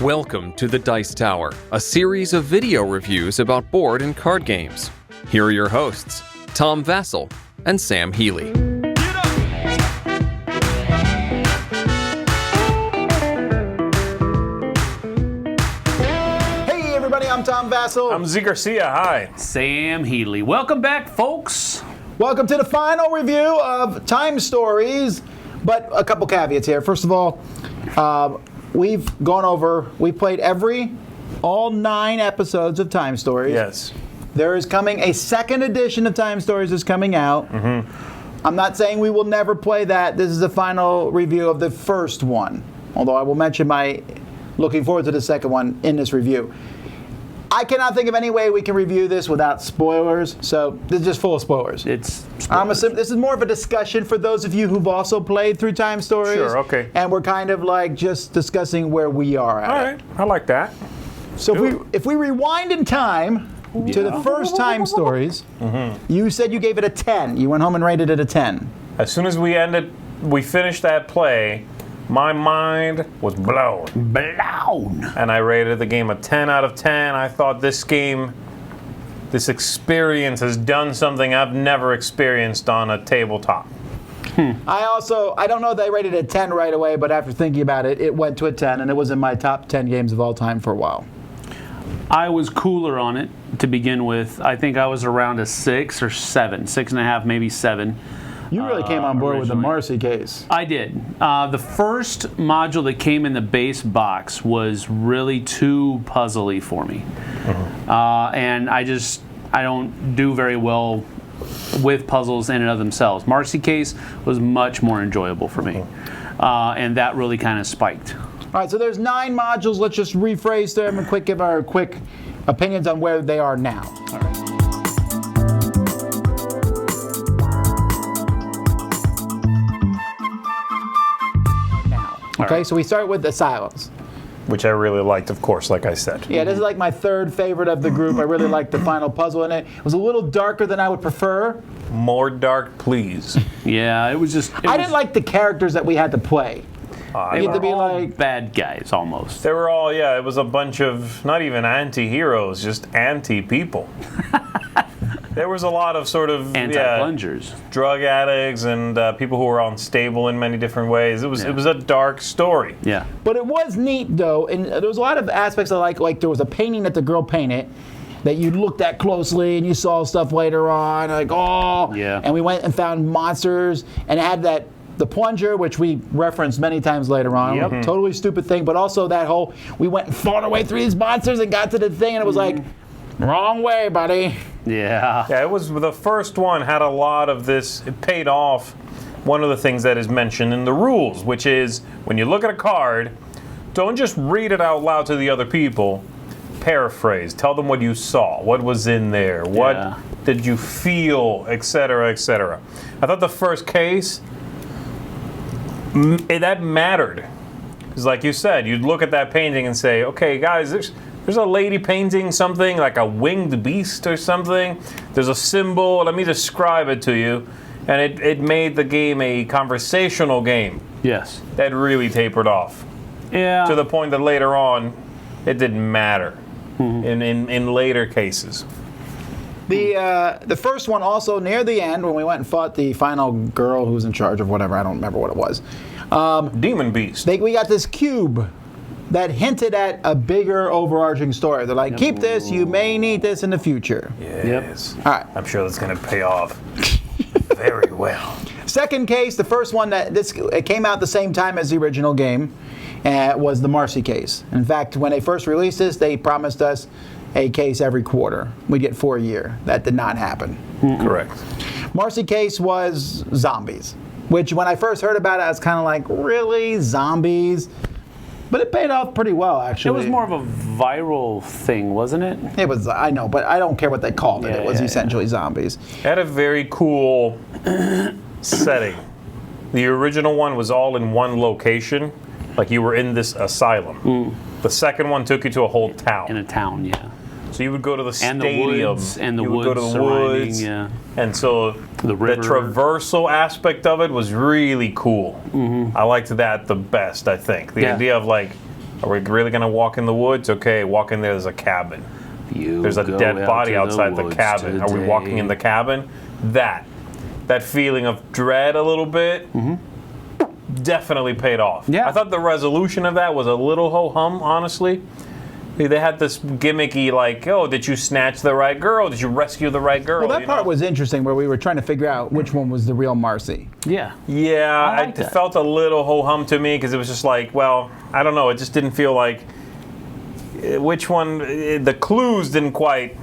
Welcome to the Dice Tower, a series of video reviews about board and card games. Here are your hosts, Tom Vassell and Sam Healy. Hey everybody, I'm Tom Vassell. I'm Zee Garcia, hi. Sam Healy. Welcome back, folks. Welcome to the final review of T.I.M.E Stories, but a couple caveats here. First of all, we've played all 9 episodes of T.I.M.E Stories. Yes. There is coming a second edition of T.I.M.E Stories is coming out. Mm-hmm. I'm not saying we will never play that. This is the final review of the first one, although I will mention my looking forward to the second one in this review. I cannot think of any way we can review this without spoilers, so this is just full of spoilers. It's I'm assuming this is more of a discussion for those of you who've also played through T.I.M.E Stories. Sure, okay. And we're kind of like just discussing where we are at. All right, I like that. So if we rewind in time to the first T.I.M.E Stories, you said you gave it a 10. You went home and rated it a 10. As soon as we finished that play, my mind was blown. And I rated the game a 10 out of 10. I thought this experience has done something I've never experienced on a tabletop. I don't know that I rated it a 10 right away, but after thinking about it, it went to a 10, and it was in my top 10 games of all time for a while. I was cooler on it to begin with. I think I was around a 6 or 7, 6.5, maybe 7. You really came on board with the Marcy case. I did. The first module that came in the base box was really too puzzly for me. And I don't do very well with puzzles in and of themselves. Marcy case was much more enjoyable for me. And that really kind of spiked. All right, so there's 9 modules. Let's just rephrase them and give our quick opinions on where they are now. All right. Okay, so we start with Asylums. Which I really liked, of course, like I said. Yeah, this is like my third favorite of the group. I really liked the final puzzle in it. It was a little darker than I would prefer. More dark, please. Yeah, I didn't like the characters that we had to play. They were all bad guys, almost. They were all, it was a bunch of, not even anti-heroes, just anti-people. There was a lot of sort of anti-plungers, drug addicts, and people who were unstable in many different ways. It was a dark story. Yeah, but it was neat though, and there was a lot of aspects I like there was a painting that the girl painted that you looked at closely, and you saw stuff later on, like and we went and found monsters, and it had the plunger, which we referenced many times later on. Yep. Totally stupid thing, but also that whole we went and fought our way through these monsters and got to the thing, and it was like. Wrong way, buddy. Yeah. Yeah, it was the first one had a lot of this. It paid off one of the things that is mentioned in the rules, which is when you look at a card, don't just read it out loud to the other people. Paraphrase. Tell them what you saw, what was in there, what did you feel, etc., etc. I thought the first case, that mattered. Because like you said, you'd look at that painting and say, okay, guys, there's a lady painting something like a winged beast or something. There's a symbol. Let me describe it to you. And it made the game a conversational game. Yes. That really tapered off. Yeah. To the point that later on, it didn't matter in later cases. The first one also near the end when we went and fought the final girl who was in charge of whatever. I don't remember what it was. Demon Beast. We got this cube that hinted at a bigger overarching story. They're like, keep this, you may need this in the future. Yes. All right. I'm sure that's going to pay off very well. Second case, the first one it came out the same time as the original game, was the Marcy case. In fact, when they first released this, they promised us a case every quarter. We'd get 4 a year. That did not happen. Correct. Marcy case was zombies, which when I first heard about it, I was kind of like, really? Zombies? But it paid off pretty well, actually. It was more of a viral thing, wasn't it? It was, I know, but I don't care what they called it. It was essentially zombies. It had a very cool setting. The original one was all in one location, like you were in this asylum. The second one took you to a whole town. In a town, yeah. So you would go to the and stadium. The woods, and the you would woods go to the surrounding, woods. yeah. And so the traversal aspect of it was really cool. I liked that the best, I think. The idea of like Are we really going to walk in the woods? Okay, walk in there. There's a cabin. There's a dead body outside the cabin. Are we walking in the cabin? That feeling of dread a little bit definitely paid off. Yeah. I thought the resolution of that was a little ho-hum, honestly. They had this gimmicky, like, oh, did you snatch the right girl? Did you rescue the right girl? Well, that part was interesting, where we were trying to figure out which one was the real Marcy. Yeah. Yeah, like it felt a little ho-hum to me, because it was just like, well, I don't know. It just didn't feel like which one. The clues didn't quite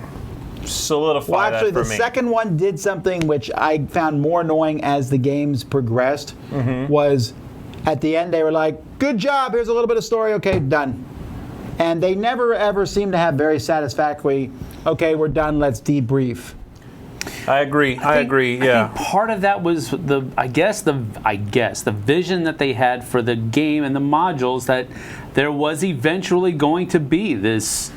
solidify Well, actually, that for the me. second one did something which I found more annoying as the games progressed. Was at the end they were like, "Good job. Here's a little bit of story. Okay, done." And they never ever seem to have very satisfactory, okay, we're done, let's debrief. I agree. I agree. Yeah. I think part of that was the vision that they had for the game and the modules, that there was eventually going to be this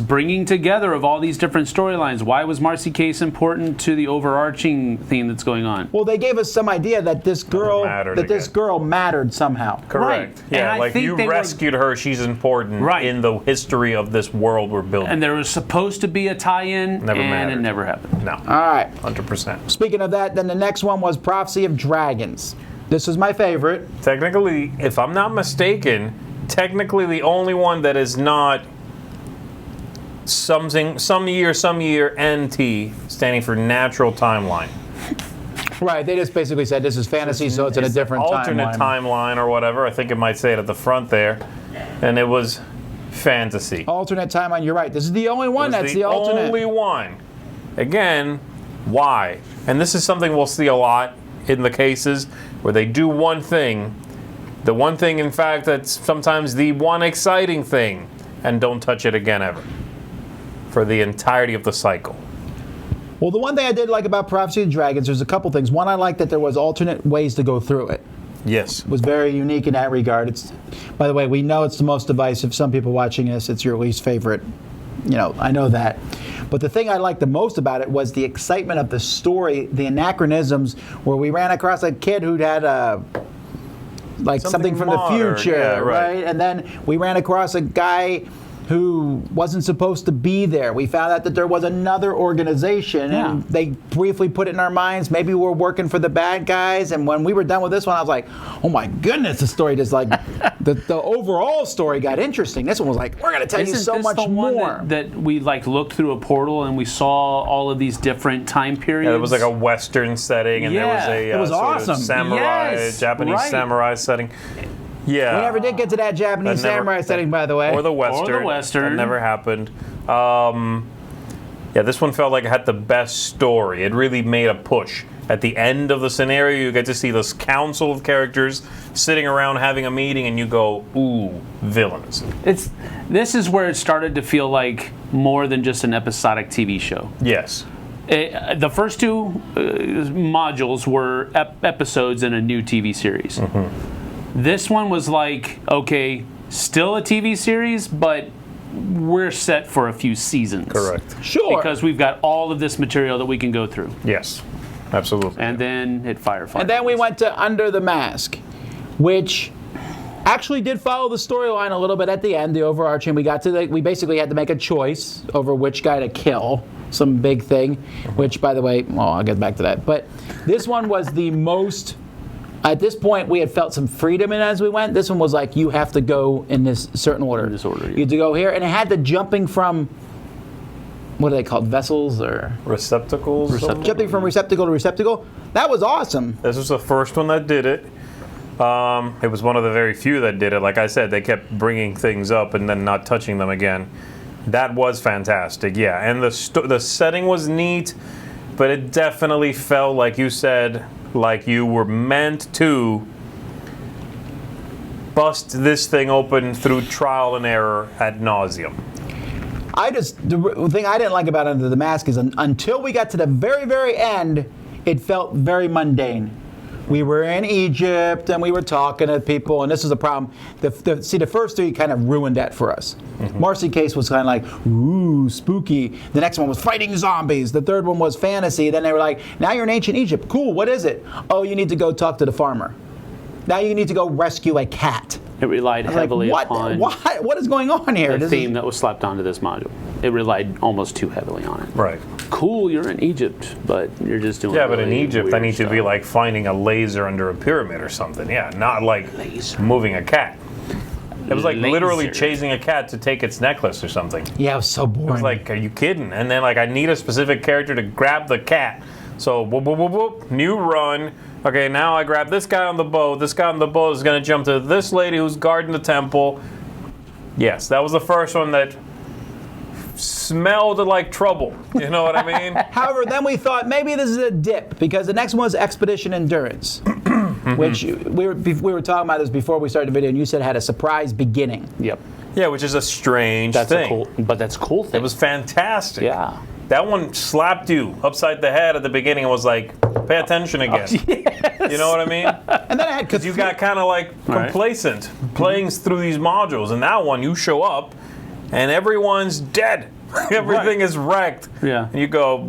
bringing together of all these different storylines. Why was Marcy Case important to the overarching theme that's going on? Well, they gave us some idea that this girl mattered somehow. Correct. Right. Yeah, And I like think you they rescued her. She's important in the history of this world we're building. And there was supposed to be a tie-in, Never and mattered. it never happened. No. All right. 100%. Speaking of that, then the next one was Prophecy of Dragons. This was my favorite. Technically, if I'm not mistaken, the only one that is not some year, NT, standing for natural timeline. Right, they just basically said this is fantasy, so it's in a different alternate timeline or whatever. I think it might say it at the front there. And it was fantasy. Alternate timeline, you're right. This is the only one that's the alternate. Only one. Again, why? And this is something we'll see a lot in the cases where they do one thing. The one thing, in fact, that's sometimes the one exciting thing, and don't touch it again ever for the entirety of the cycle. Well, the one thing I did like about Prophecy of Dragons, there's a couple things. One, I liked that there was alternate ways to go through it. Yes. It was very unique in that regard. It's, by the way, we know it's the most divisive. Some people watching this, it's your least favorite. You know, I know that. But the thing I liked the most about it was the excitement of the story, the anachronisms, where we ran across a kid who'd had something from modern, the future, yeah, right. And then we ran across a guy who wasn't supposed to be there. We found out that there was another organization, and they briefly put it in our minds, maybe we're working for the bad guys. And when we were done with this one, I was like, oh my goodness, the story just like, the overall story got interesting. This one was like, we're going to tell you so much more. That we like looked through a portal and we saw all of these different time periods. Yeah, it was like a Western setting, and there was a it was sort awesome. of samurai, Japanese samurai setting. Yeah. We never did get to that Japanese samurai setting, by the way. Or the Western. That never happened. Yeah, this one felt like it had the best story. It really made a push. At the end of the scenario, you get to see this council of characters sitting around having a meeting, and you go, ooh, villains. This is where it started to feel like more than just an episodic TV show. Yes. The first two modules were episodes in a new TV series. Mm-hmm. This one was like, okay, still a TV series, but we're set for a few seasons. Correct. Sure. Because we've got all of this material that we can go through. Yes, absolutely. And then it fire. And then we went to Under the Mask, which actually did follow the storyline a little bit at the end, the overarching. We basically had to make a choice over which guy to kill. Some big thing, which, by the way, I'll get back to that. But this one was the most... At this point, we had felt some freedom in as we went. This one was like, you have to go in this certain order. In this order, yeah. You had to go here. And it had the jumping from, what are they called, vessels or? Receptacles? Jumping from receptacle to receptacle. That was awesome. This was the first one that did it. It was one of the very few that did it. Like I said, they kept bringing things up and then not touching them again. That was fantastic, yeah. And the setting was neat, but it definitely felt, like you said, like you were meant to bust this thing open through trial and error ad nauseum. The thing I didn't like about Under the Mask is until we got to the very, very end, it felt very mundane. We were in Egypt and we were talking to people, and this is the problem. The first three kind of ruined that for us. Mm-hmm. Marcy Case was kind of like, ooh, spooky. The next one was fighting zombies. The third one was fantasy. Then they were like, now you're in ancient Egypt. Cool, what is it? Oh, you need to go talk to the farmer. Now you need to go rescue a cat. It relied heavily upon what is going on here? the theme that was slapped onto this module. It relied almost too heavily on it. Right. Cool, you're in Egypt, but you're just doing. Yeah, but in really Egypt, I weird need to be stuff. like finding a laser under a pyramid or something. Yeah, not like moving a cat. It was like literally Laser. chasing a cat to take its necklace or something. Yeah, it was so boring. I was like, are you kidding? And then like I need a specific character to grab the cat. So whoop, whoop, whoop, whoop, new run. Okay, now I grab this guy on the boat. This guy on the boat is going to jump to this lady who's guarding the temple. Yes, that was the first one that smelled like trouble. You know what I mean? However, then we thought maybe this is a dip because the next one was Expedition Endurance, which we were talking about this before we started the video, and you said had a surprise beginning. Yep. Yeah, which is a strange That's thing. a cool, but that's a cool thing. It was fantastic. Yeah. That one slapped you upside the head at the beginning and was like, pay attention again. You know what I mean? And then I had Because you got kind of like complacent playing through these modules. And that one, you show up and everyone's dead. Everything is wrecked. Yeah. And you go,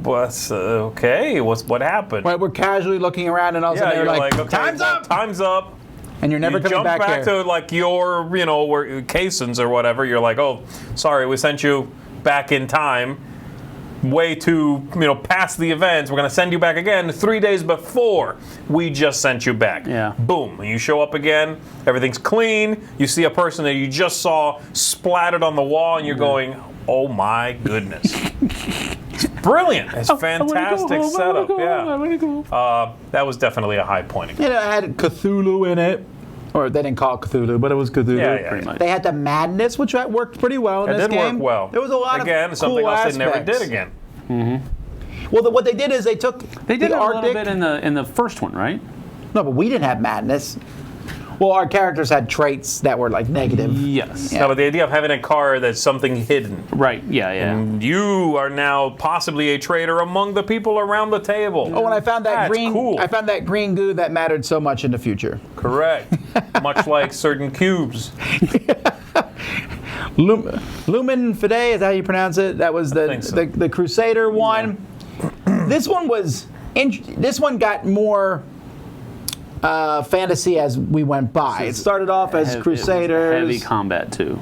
okay, what happened? Right, we're casually looking around, and all of a Yeah, sudden you're they're like, like, okay, "Time's up!" Time's up. And you're never You coming jump back here. to like your, where caissons or whatever. You're like, oh, sorry, we sent you back in time. Way too, past the events. We're going to send you back again 3 days before we just sent you back. Yeah. Boom. And you show up again. Everything's clean. You see a person that you just saw splattered on the wall, and you're going, oh my goodness. It's brilliant. It's fantastic setup. Yeah. That was definitely a high point. It had Cthulhu in it. Or they didn't call it Cthulhu, but it was Cthulhu. Yeah, pretty much. They had the madness, which worked pretty well in It this did game. work well. There was a lot again, of something cool else they never aspects. did again. Well, what they did is they took They did the it a Arctic. little bit in the first one, right? No, but we didn't have madness. Well, our characters had traits that were like negative. Yes. No, but the idea of having a car that's something hidden. Right. Yeah. Yeah. You are now possibly a traitor among the people around the table. Oh, and I found that That's green. cool. I found that green goo that mattered so much in the future. Correct. Much like certain cubes. Lumen Fide, is that how you pronounce it? That was think so. the Crusader one. This one was. This one got more fantasy as we went by. It started off as Crusaders. It was heavy combat too.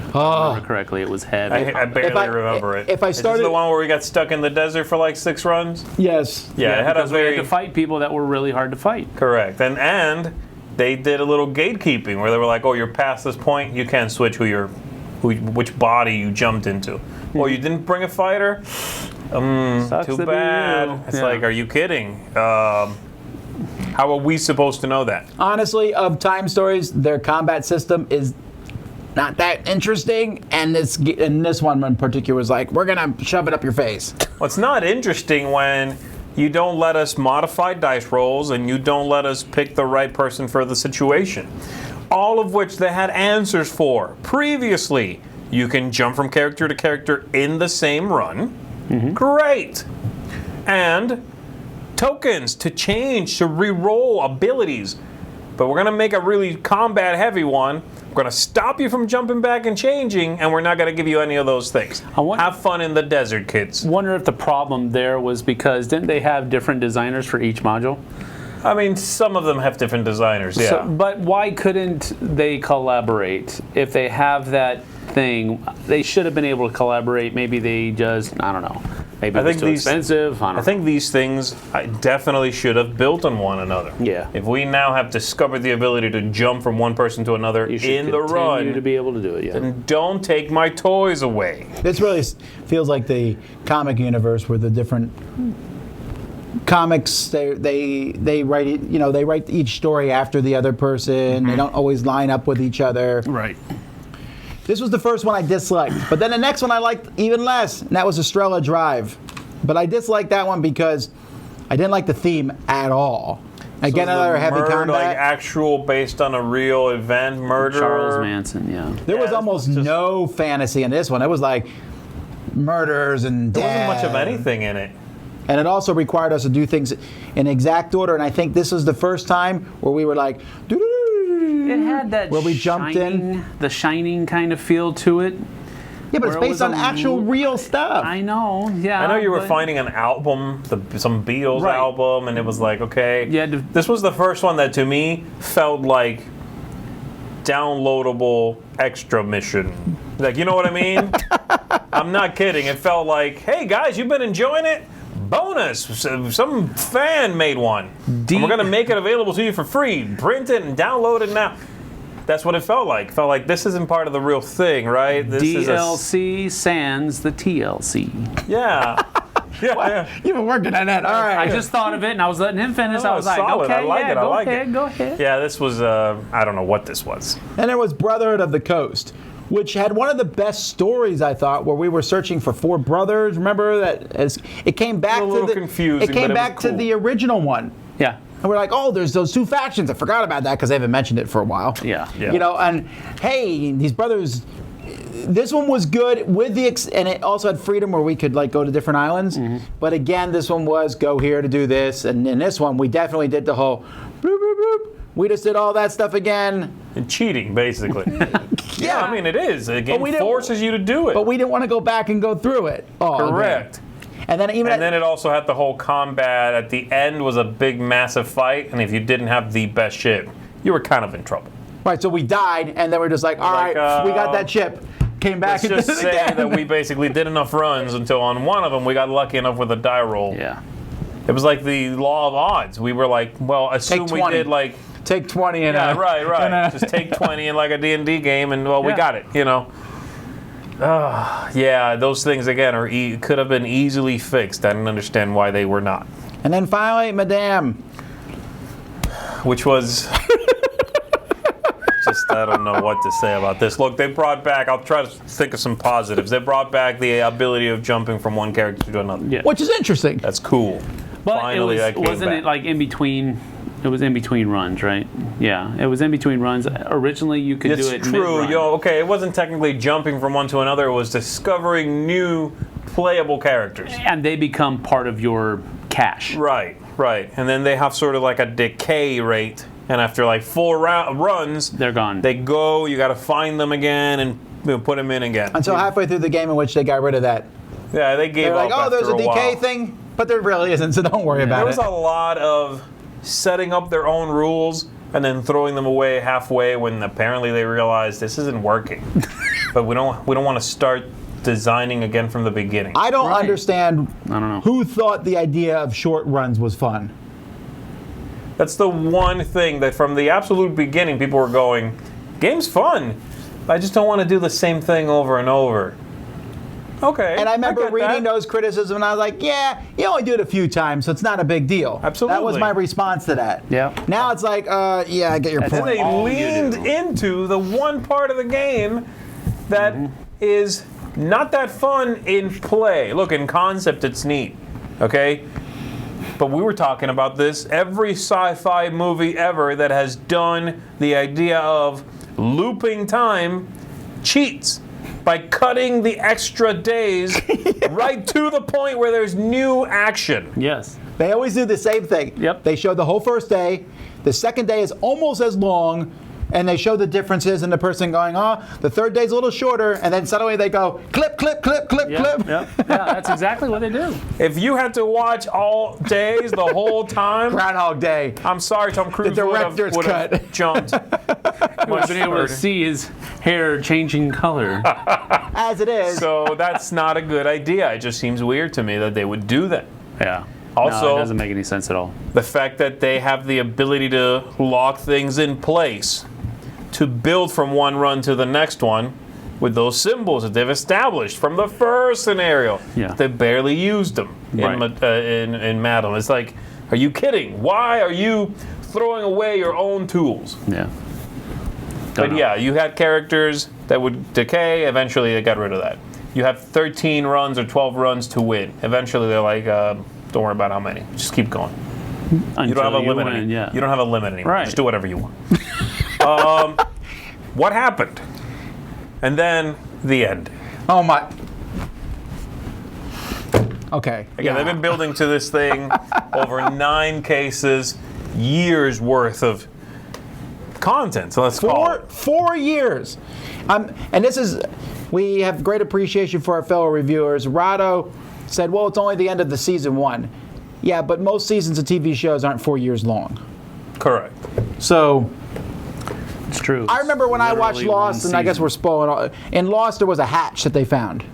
If I remember correctly, it was heavy. I barely If I- remember it. if I Is this started- the one where we got stuck in the desert for like 6 runs? Yes. Yeah, it had a because we had very to fight people that were really hard to fight. correct. And they did a little gatekeeping where they were like, "Oh, you're past this point. You can't switch which body you jumped into. Oh, you didn't bring a fighter? Sucks Too to be bad." you. It's Yeah. like, are you kidding? How are we supposed to know that? Honestly, of Time Stories, their combat system is not that interesting, and this one in particular was like, we're gonna shove it up your face. Well, it's not interesting when you don't let us modify dice rolls and you don't let us pick the right person for the situation. All of which they had answers for previously. You can jump from character to character in the same run. Great. And tokens to change, to re-roll abilities. But we're going to make a really combat heavy one. We're going to stop you from jumping back and changing, and we're not going to give you any of those things. Have fun in the desert, kids. Wonder if the problem there was because didn't they have different designers for each module? I mean, some of them have different designers, yeah. So, but why couldn't they collaborate? If they have that thing, they should have been able to collaborate. Maybe they just, I don't know. Maybe it was too expensive. I think these things definitely should have built on one another. Yeah. If we now have discovered the ability to jump from one person to another you should in the continue run, to be able to do it. Yeah. then don't take my toys away. This really feels like the comic universe where the different comics they write it, they write each story after the other person. They don't always line up with each other. Right. This was the first one I disliked, but then the next one I liked even less, and that was Estrella Drive. But I disliked that one because I didn't like the theme at all. Again, So another the heavy murder, combat. like actual based on a real event, murder. Charles Manson, yeah. There was Yeah, almost it's just- no fantasy in this one. It was like murders and There wasn't much of death. anything in it. And it also required us to do things in exact order. And I think this was the first time where we were like, It had that where we jumped in. the Shining kind of feel to it. Yeah, but it's where it based was on a actual real stuff. I know, yeah. I know you were but- finding an album, some Beatles Right. album, and it was like, okay. Yeah, This was the first one that to me felt like downloadable extra mission. Like, you know what I mean? I'm not kidding. It felt like, hey guys, you've been enjoying it? Bonus! Some fan made one. And we're going to make it available to you for free. Print it and download it now. That's what it felt like. It felt like this isn't part of the real thing, right? This DLC sans the TLC. Yeah. Yeah. You've been working on that. All right. I just thought of it, and I was letting him finish. I was like, solid. okay, I like it. I like it. go ahead. Yeah, this was, I don't know what this was. And there was Brotherhood of the Coast, which had one of the best stories, I thought, where we were searching for 4 brothers. Remember that? It came back a little confusing, it came but it back was to cool. the original one. Yeah. And we're like, oh, there's those 2 factions. I forgot about that because they haven't mentioned it for a while. Yeah. Yeah. You know, and hey, these brothers. This one was good with and it also had freedom where we could like go to different islands. But again, this one was go here to do this, and in this one we definitely did the whole boop boop boop. We just did all that stuff again. And cheating, basically. Yeah, I mean it is. The game we didn't- forces you to do it. But we didn't want to go back and go through it. Oh, Correct. man. And then it also had the whole combat at the end was a big massive fight, and if you didn't have the best ship, you were kind of in trouble. right, so we died, and then we're just like, all right, we got that ship. Came back Let's and just did it say again. that we basically did enough runs until on one of them we got lucky enough with a die roll. Yeah. It was like the law of odds. We were like, well, assume we 20. did like, Take 20 and yeah, right. and, Just take 20 in like a D&D game, and well, we Yeah. got it, you know. Yeah, those things again could have been easily fixed. I didn't understand why they were not. And then finally, Madame. Which was just, I don't know what to say about this. Look, they brought back, I'll try to think of some positives. They brought back the ability of jumping from one character to another. Yeah. Which is interesting. That's cool. But Finally, that came wasn't back. it like in between? It was in between runs, right? Yeah, it was in between runs. Originally, you could It's do it true. mid-run. Okay, it wasn't technically jumping from one to another. It was discovering new playable characters. And they become part of your cache. Right. And then they have sort of like a decay rate. And after like 4 runs, They're gone. They go, you got to find them again and put them in again. Until halfway through the game in which they got rid of that. Yeah, they gave They're up like, oh, there's after a decay while. thing, but there really isn't, so don't worry about There it. was a lot of setting up their own rules and then throwing them away halfway when apparently they realized this isn't working. But we don't want to start designing again from the beginning. I don't Right. understand I don't know. who thought the idea of short runs was fun. That's the one thing that from the absolute beginning people were going, game's fun. I just don't want to do the same thing over and over. Okay. And I remember get reading that. those criticisms, and I was like, yeah, you only do it a few times, so it's not a big deal. Absolutely. That was my response to that. Yeah. Now it's like, yeah, I get your Then point. they all you leaned do. into the one part of the game that is not that fun in play. Look, in concept, it's neat, okay? But we were talking about this. Every sci-fi movie ever that has done the idea of looping time cheats by cutting the extra days right to the point where there's new action. Yes. They always do the same thing. Yep. They show the whole first day. The second day is almost as long, and they show the differences in the person going, oh, the third day's a little shorter, and then suddenly they go, clip, clip, clip, clip, Yep. clip. Yep. Yeah, that's exactly what they do. If you had to watch all days the whole time, Groundhog Day. I'm sorry, Tom Cruise The would have director's cut. jumped. I've been able to see his hair changing color. As it is. So that's not a good idea. It just seems weird to me that they would do that. Yeah. Also- no, it doesn't make any sense at all. The fact that they have the ability to lock things in place, to build from one run to the next one with those symbols that they've established from the first scenario. Yeah. They barely used them Right. in Madam. It's like, are you kidding? Why are you throwing away your own tools? Yeah. But yeah, you had characters that would decay. Eventually, they got rid of that. You have 13 runs or 12 runs to win. Eventually, they're like, don't worry about how many. Just keep going. You don't have a limit. Win, yeah. You don't have a limit anymore. Right. Just do whatever you want. What happened? And then the end. Oh, my. Okay. Again, they've been building to this thing over 9 cases, years worth of content. So let's call it. 4 years. And this is, we have great appreciation for our fellow reviewers. Rado said, well, it's only the end of the season 1. Yeah, but most seasons of TV shows aren't 4 years long. Correct. So It's true. I remember when I watched Literally Lost, one and I guess season. we're spoiling. In Lost, there was a hatch that they found.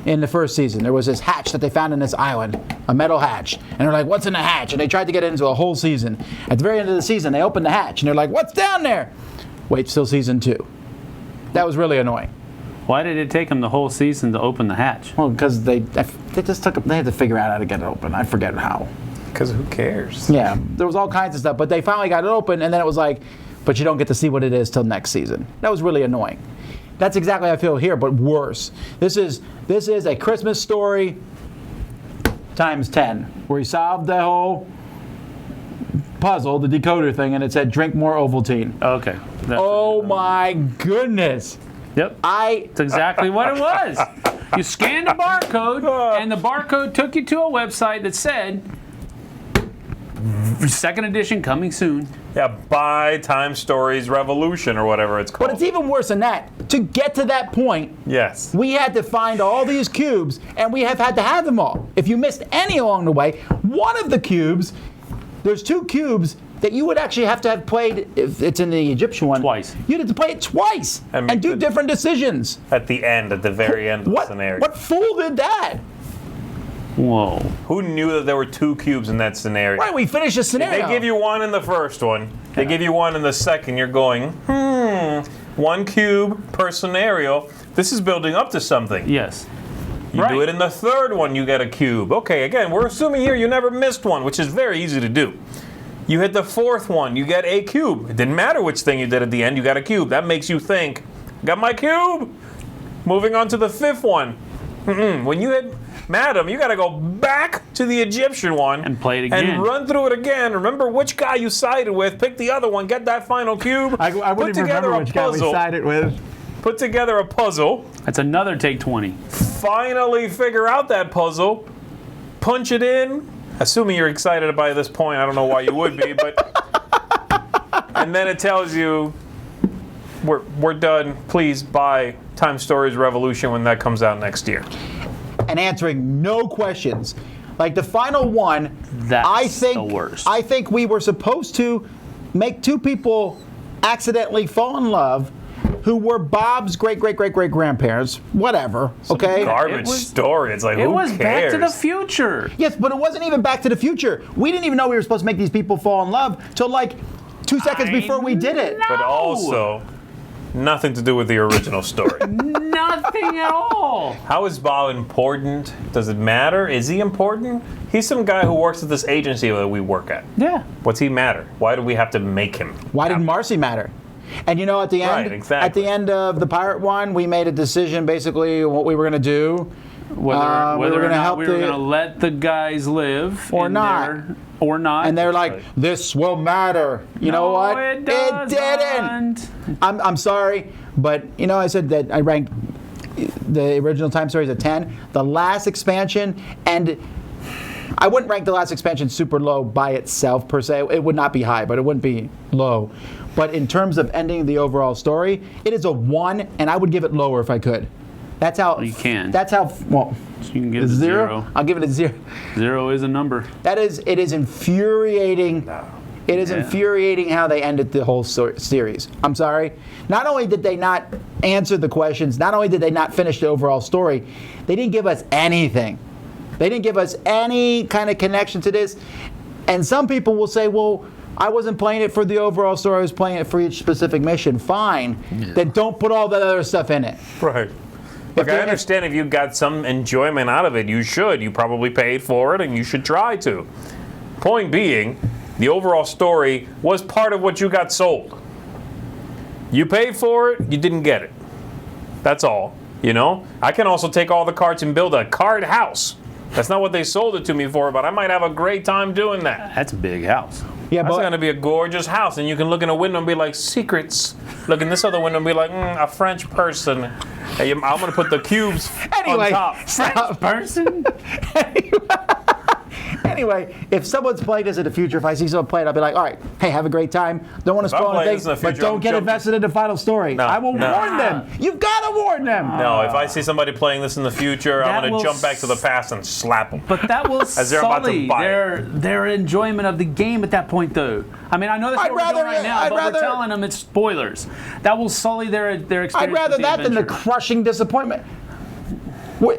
In the first season, there was this hatch that they found in this island, a metal hatch. And they're like, what's in the hatch? And they tried to get it into a whole season. At the very end of the season, they opened the hatch, and they're like, what's down there? Wait till season 2. That was really annoying. Why did it take them the whole season to open the hatch? Well, because they just they had to figure out how to get it open. I forget how. Because who cares? Yeah, there was all kinds of stuff, but they finally got it open, and then it was like, but you don't get to see what it is till next season. That was really annoying. That's exactly how I feel here, but worse. This is a Christmas story times 10, where he solved the whole puzzle, the decoder thing, and it said drink more Ovaltine. Okay. Oh my goodness. Yep. That's exactly what it was. You scanned a barcode, and the barcode took you to a website that said, second edition coming soon. Yeah, buy Time Stories Revolution or whatever it's called. But it's even worse than that. To get to that point, Yes. we had to find all these cubes, and we have had to have them all. If you missed any along the way, one of the cubes, there's 2 cubes that you would actually have to have played, if it's in the Egyptian one. Twice. You'd have to play it twice And make and do the- different decisions. At the very end of the scenario. What fool did that? Whoa. Who knew that there were 2 cubes in that scenario? Right, we finished the scenario. They give you one in the first one. They give you one in the second. You're going, 1 cube per scenario. This is building up to something. Yes. You do it in the third one, you get a cube. Okay, again, we're assuming here you never missed one, which is very easy to do. You hit the 4th one, you get a cube. It didn't matter which thing you did at the end, you got a cube. That makes you think, got my cube. Moving on to the 5th one. When you hit Madam, you got to go back to the Egyptian one And play it again. and run through it again. Remember which guy you sided with. Pick the other one. Get that final cube. I put wouldn't even together remember a which guy we puzzle. sided with. Put together a puzzle. That's another take 20. Finally figure out that puzzle. Punch it in. Assuming you're excited by this point. I don't know why you would be, but and then it tells you we're done. Please buy Time Stories Revolution when that comes out next year. And answering no questions. Like the final one, That's the worst. I think we were supposed to make 2 people accidentally fall in love who were Bob's great-great-great-great-grandparents, whatever, okay? Garbage story. It's like, It who was cares? Back to the Future. Yes, but it wasn't even Back to the Future. We didn't even know we were supposed to make these people fall in love till like 2 seconds before we did it. know. But also, nothing to do with the original story. Nothing at all. How is Bob important? Does it matter? Is he important? He's some guy who works at this agency that we work at. Yeah. What's he matter? Why do we have to make him? Why did Marcy matter? And you know, at the end, Right, exactly. at the end of the pirate one, we made a decision basically what we were going to do. Whether we were or gonna not help we were the- going to let the guys live Or in not. or not. And they're like, this will matter. You know No, what? It didn't. I'm sorry, but you know, I said that I ranked the original Time Stories at 10. The last expansion, and I wouldn't rank the last expansion super low by itself per se. It would not be high, but it wouldn't be low. But in terms of ending the overall story, it is a 1, and I would give it lower if I could. That's how You can. That's how. Well, You can give a it a 0. I'll give it a 0. 0 is a number. It is infuriating. It is Yeah. infuriating how they ended the whole series. I'm sorry. Not only did they not answer the questions, not only did they not finish the overall story, they didn't give us anything. They didn't give us any kind of connection to this. And some people will say, well, I wasn't playing it for the overall story, I was playing it for each specific mission. Fine. Then don't put all that other stuff in it. Right. Look, I they- understand if you got some enjoyment out of it, you should. You probably paid for it, and you should try to. Point being, the overall story was part of what you got sold. You paid for it, you didn't get it. That's all. You know? I can also take all the cards and build a card house. That's not what they sold it to me for, but I might have a great time doing that. That's a big house. Yeah, That's but going to be a gorgeous house, and you can look in a window and be like, secrets. Look in this other window and be like, a French person. Hey, I'm going to put the cubes Anyway, on top. stop. Person? Anyway, if someone's playing this in the future, if I see someone play it, I'll be like, all right, hey, have a great time. Don't want to spoil anything, but don't get invested in the final story. I will warn them. You've got to warn them. No, if I see somebody playing this in the future, I'm going to jump back to the past and slap them. But that will sully their enjoyment of the game at that point, though. I mean, I know that's what we're doing right now, but we're telling them it's spoilers. That will sully their experience. I'd rather that than the crushing disappointment.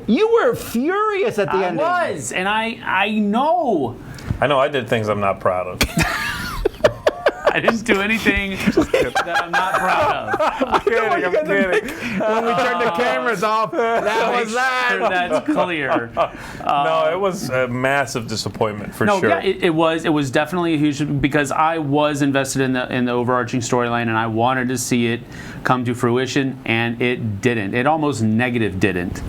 You were furious at the ending. I was, and I know. I know I did things I'm not proud of. I didn't do anything that I'm not proud of. I'm kidding. When we turned the cameras off, that was that. Sure that's clear. No, it was a massive disappointment for sure. No, yeah, it was. It was definitely a huge, because I was invested in the overarching storyline, and I wanted to see it come to fruition, and it didn't. It almost negative didn't.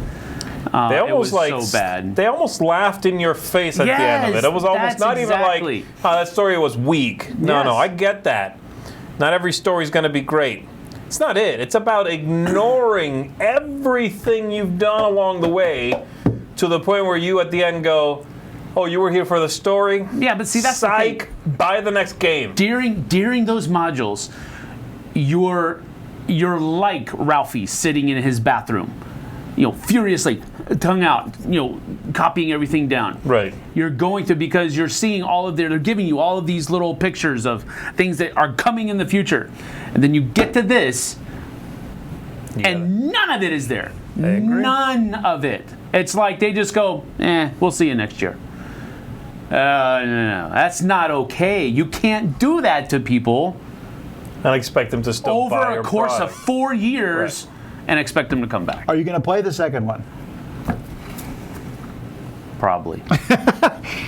It was so bad. They almost laughed in your face at the end of it. It was almost not even like, oh, that story was weak. No, I get that. Not every story is going to be great. It's not it. It's about ignoring everything you've done along the way to the point where you at the end go, oh, you were here for the story? Yeah, but see, that's psych, the thing. buy the next game. During those modules, you're like Ralphie sitting in his bathroom, furiously, tongue out, copying everything down. Right. You're going to, because you're seeing they're giving you all of these little pictures of things that are coming in the future. And then you get to this, and none of it is there. I agree. None of it. It's like they just go, we'll see you next year. No, that's not okay. You can't do that to people. And expect them to still buy your over a course product. of 4 years, and expect them to come back. Are you going to play the second one? Probably.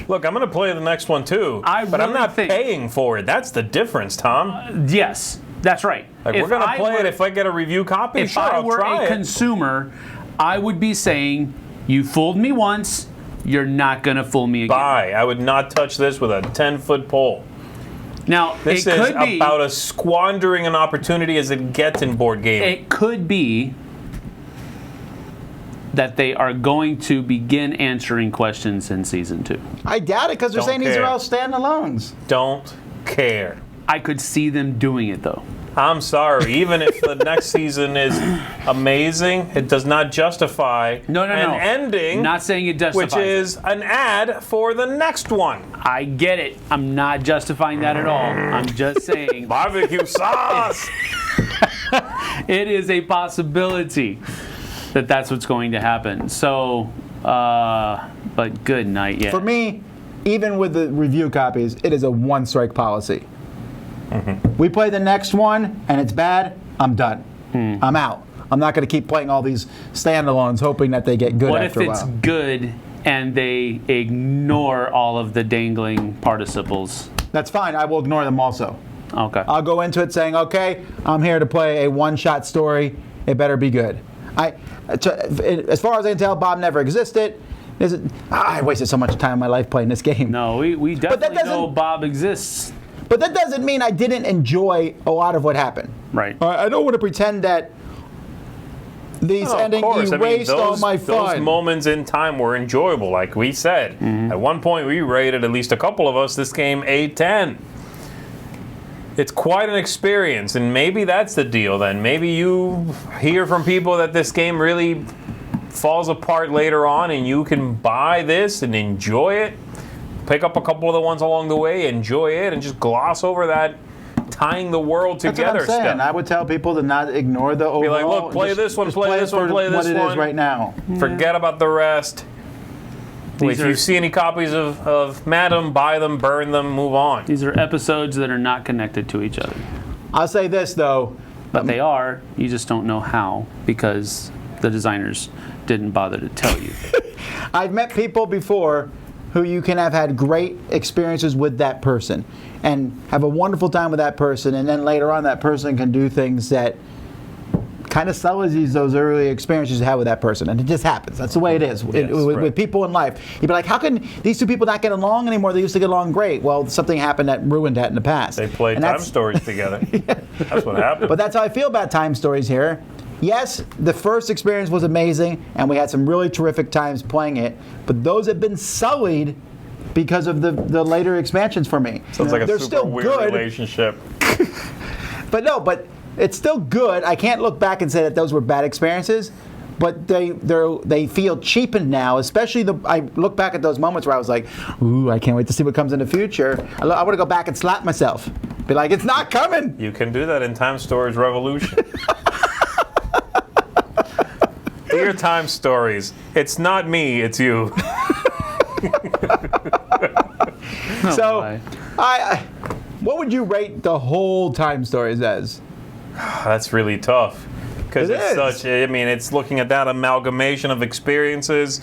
Look, I'm going to play the next one too, but I'm not paying for it. That's the difference, Tom. Yes, that's right. Like, we're going to play it if I get a review copy. If I were a consumer, I would be saying, you fooled me once, you're not going to fool me again. Buy. I would not touch this with a 10-foot pole. Now, this is about as squandering an opportunity as it gets in board gaming. It could be that they are going to begin answering questions in season 2. I doubt it, because they're saying these are all standalones. Don't care. I could see them doing it, though. I'm sorry. Even if the next season is amazing, it does not justify an ending. Not saying it justifies which is an ad for the next one. I get it. I'm not justifying that at all. I'm just saying. Barbecue sauce! It is a possibility that that's what's going to happen. So, but good night, yeah. For me, even with the review copies, it is a one-strike policy. Mm-hmm. We play the next one, and it's bad, I'm done. I'm out. I'm not going to keep playing all these standalones hoping that they get good after a while. What if it's good and they ignore all of the dangling participles? That's fine. I will ignore them also. Okay. I'll go into it saying, okay, I'm here to play a one-shot story. It better be good. As far as I can tell, Bob never existed. I wasted so much time in my life playing this game. No, we definitely know Bob exists. But that doesn't mean I didn't enjoy a lot of what happened. Right. I don't want to pretend that these endings erased all my fun. Those moments in time were enjoyable, like we said. Mm-hmm. At one point, we rated, at least a couple of us, this game 8-10. It's quite an experience, and maybe that's the deal then. Maybe you hear from people that this game really falls apart later on, and you can buy this and enjoy it. Pick up a couple of the ones along the way, enjoy it, and just gloss over that tying the world together. That's what I'm saying. I would tell people to not ignore the overall. Be like, look, play this one, play this one, play this one. What it is right now. Forget about the rest. If you see any copies of Madam, buy them, burn them, move on. These are episodes that are not connected to each other. I'll say this, though. But they are. You just don't know how, because the designers didn't bother to tell you. I've met people before who you can have had great experiences with that person and have a wonderful time with that person, and then later on that person can do things that kind of sullies those early experiences you had with that person. And it just happens. That's the way it is with people in life. You'd be like, how can these two people not get along anymore? They used to get along great. Well, something happened that ruined that in the past. They played Time Stories together. That's what happened. But that's how I feel about Time Stories here. Yes, the first experience was amazing, and we had some really terrific times playing it, but those have been sullied because of the later expansions for me. Sounds like a They're super still weird good, relationship. but it's still good. I can't look back and say that those were bad experiences, but they feel cheapened now. Especially I look back at those moments where I was like, ooh, I can't wait to see what comes in the future. I want to go back and slap myself, be like, it's not coming. You can do that in Time Stories Revolution. Dear Time Stories, it's not me, it's you. So, what would you rate the whole Time Stories as? That's really tough. Because It it's is. it's looking at that amalgamation of experiences.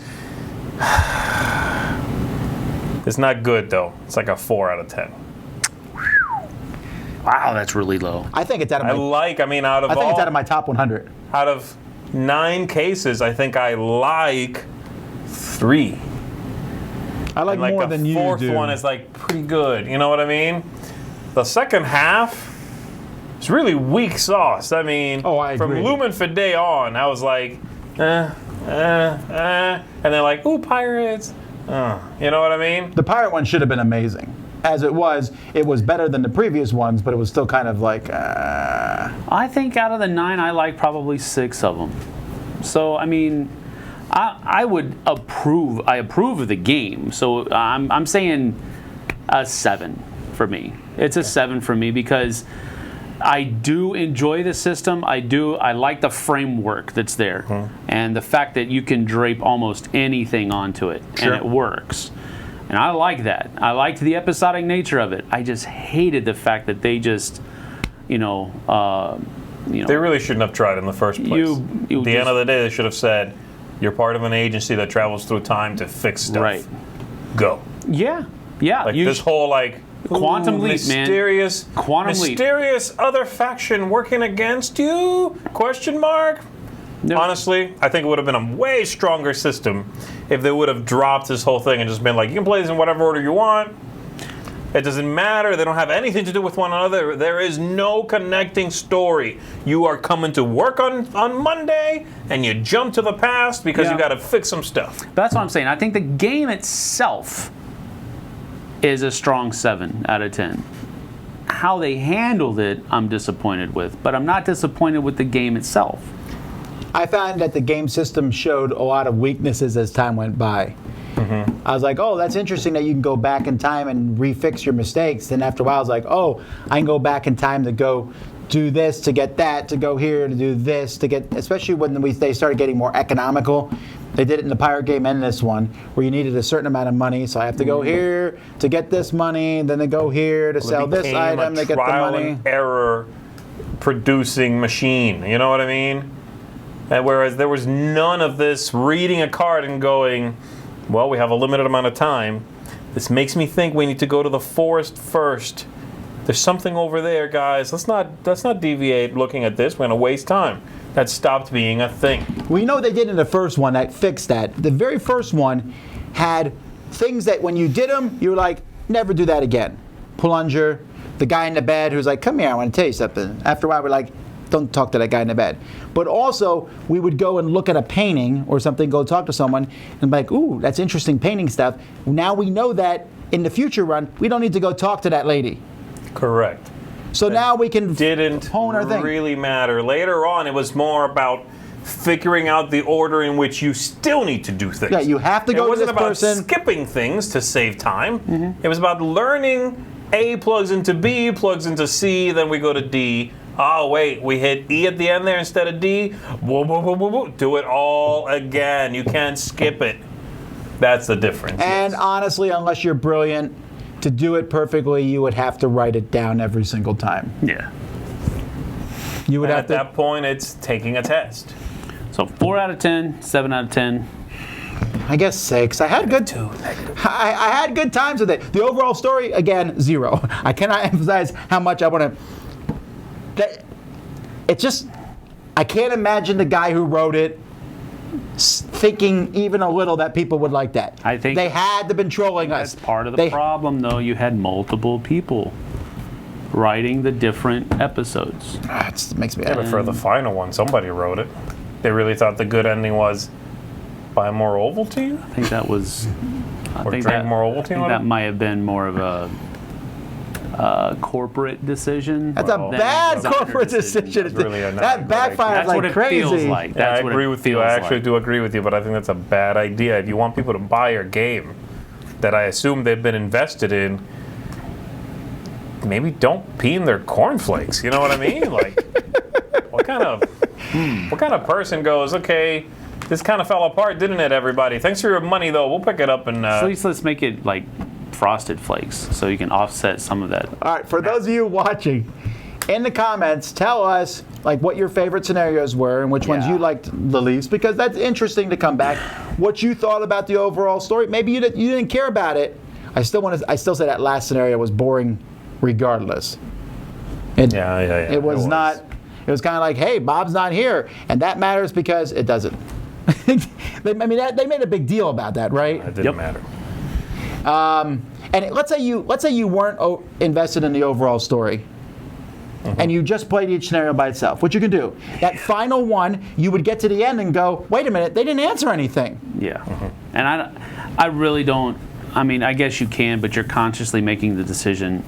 It's not good, though. It's like a 4 out of 10. Wow, that's really low. I think it's out of my. Out of I think it's all, out of my top 100. out of 9 cases, I think I like 3. I like And like more the than you fourth do. one is like pretty good. You know what I mean? The second half is really weak sauce. I mean, Oh, I from agree. Lumen Fide on, I was like, and then like, ooh, pirates. You know what I mean? The pirate one should have been amazing. As it was better than the previous ones, but it was still kind of like. I think out of the 9, I like probably 6 of them. So I mean, I would approve. I approve of the game. So I'm saying a 7 for me. It's a 7 for me because I do enjoy the system. I like the framework that's there, and the fact that you can drape almost anything onto it, Sure. and it works. And I like that. I liked the episodic nature of it. I just hated the fact that they just, They really shouldn't have tried in the first place. At the end of the day, they should have said, "You're part of an agency that travels through time to fix stuff. Right. Go." Yeah. Like this whole like Quantum leap, man. mysterious, Quantum leap. mysterious other faction working against you? Question mark. No. Honestly, I think it would have been a way stronger system if they would have dropped this whole thing and just been like, you can play this in whatever order you want. It doesn't matter. They don't have anything to do with one another. There is no connecting story. You are coming to work on Monday, and you jump to the past because Yeah. you got to fix some stuff. That's what I'm saying. I think the game itself is a strong 7 out of 10. How they handled it, I'm disappointed with, but I'm not disappointed with the game itself. I found that the game system showed a lot of weaknesses as time went by. I was like, oh, that's interesting that you can go back in time and refix your mistakes. Then after a while, I was like, oh, I can go back in time to go do this, to get that, to go here, to do this, to get, especially when they started getting more economical. They did it in the pirate game and this one, where you needed a certain amount of money. So I have to go here to get this money, then to go here to sell this item to get the trial money. and error producing machine. You know what I mean? And whereas there was none of this reading a card and going, well, we have a limited amount of time. This makes me think we need to go to the forest first. There's something over there, guys. Let's not deviate looking at this. We're gonna waste time. That stopped being a thing. We know they did in the first one that fixed that. The very first one had things that when you did them, you were like, never do that again. Plunger, the guy in the bed who's like, come here, I want to tell you something. After a while, we're like, don't talk to that guy in the bed. But also, we would go and look at a painting or something, go talk to someone, and be like, ooh, that's interesting painting stuff. Now we know that in the future run, we don't need to go talk to that lady. Correct. So now we can Didn't hone our thing. really matter. Later on, it was more about figuring out the order in which you still need to do things. Yeah, you have to go It to wasn't this about person. skipping things to save time. It was about learning A plugs into B, plugs into C, then we go to D. Oh, wait, we hit E at the end there instead of D. Whoa, whoa, whoa, whoa, whoa. Do it all again. You can't skip it. That's the difference. And yes. honestly, unless you're brilliant, to do it perfectly, you would have to write it down every single time. Yeah. You would And have at to. that point, it's taking a test. So 4 out of 10, 7 out of 10. I guess 6. I had good. I had good times with it. The overall story, again, 0. I cannot emphasize how much I want to. It just. I can't imagine the guy who wrote it thinking even a little that people would like that. I think they had to been trolling us. That's part of the problem, though. You had multiple people writing the different episodes. It makes me. Yeah, but for the final one, somebody wrote it. They really thought the good ending was buy more Ovaltine? I think that was I Or think drink more Ovaltine I think with that it? might have been more of a corporate decision. That's a than bad designer corporate decision. That's really not a That good backfired That's like what it crazy. feels like. Yeah, That's I what agree it with you. feels I actually like. do agree with you, but I think that's a bad idea. If you want people to buy your game that I assume they've been invested in, maybe don't pee in their cornflakes. You know what I mean? Like, what kind of person goes, okay, this kind of fell apart, didn't it, everybody? Thanks for your money, though. We'll pick it up and... At least let's make it like Frosted Flakes, so you can offset some of that. All right, for those of you watching, in the comments, tell us like what your favorite scenarios were and which ones you liked the least, because that's interesting to come back. What you thought about the overall story. Maybe you didn't care about it. I still say that last scenario was boring regardless. Yeah. It was not. It was kind of like, hey, Bob's not here, and that matters because it doesn't. they made a big deal about that, right? It didn't matter. And let's say you weren't invested in the overall story, and you just played each scenario by itself. What you can do, that final one, you would get to the end and go, wait a minute, they didn't answer anything. Yeah, and I really don't. I mean, I guess you can, but you're consciously making the decision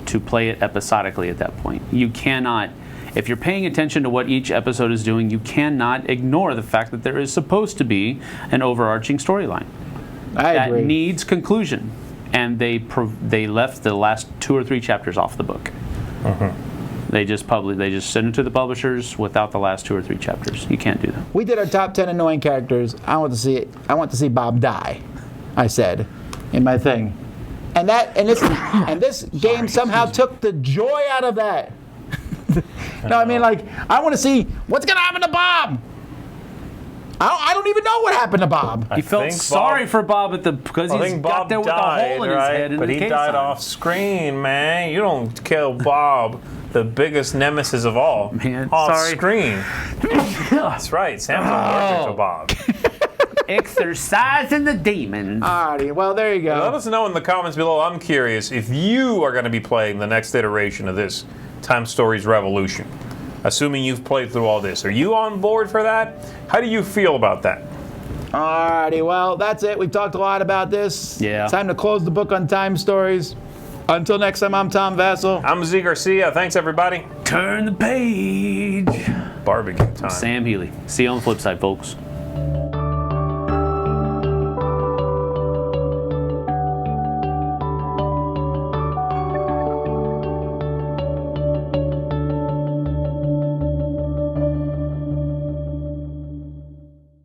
to play it episodically at that point. You cannot. If you're paying attention to what each episode is doing, you cannot ignore the fact that there is supposed to be an overarching storyline that agree. needs conclusion, and they left the last 2 or 3 chapters off the book. They just sent it to the publishers without the last 2 or 3 chapters. You can't do that. We did our top 10 annoying characters. I want to see Bob die, I said in my thing, and this game somehow took the joy out of that. No, I mean, like, I want to see what's going to happen to Bob. I don't even know what happened to Bob. He felt sorry for Bob because he's got there with a hole in his head. But he died off screen, man. You don't kill Bob, the biggest nemesis of all, Man, off sorry. screen. That's right. Sam's allergic to Bob. Exercising the demons. Alrighty, well, there you Let go. us know in the comments below. I'm curious if you are going to be playing the next iteration of this Time Stories Revolution. Assuming you've played through all this. Are you on board for that? How do you feel about that? Alrighty, well, that's it. We've talked a lot about this. Yeah. Time to close the book on Time Stories. Until next time, I'm Tom Vassell. I'm Zee Garcia. Thanks, everybody. Turn the page. Barbecue time. Sam Healy. See you on the flip side, folks.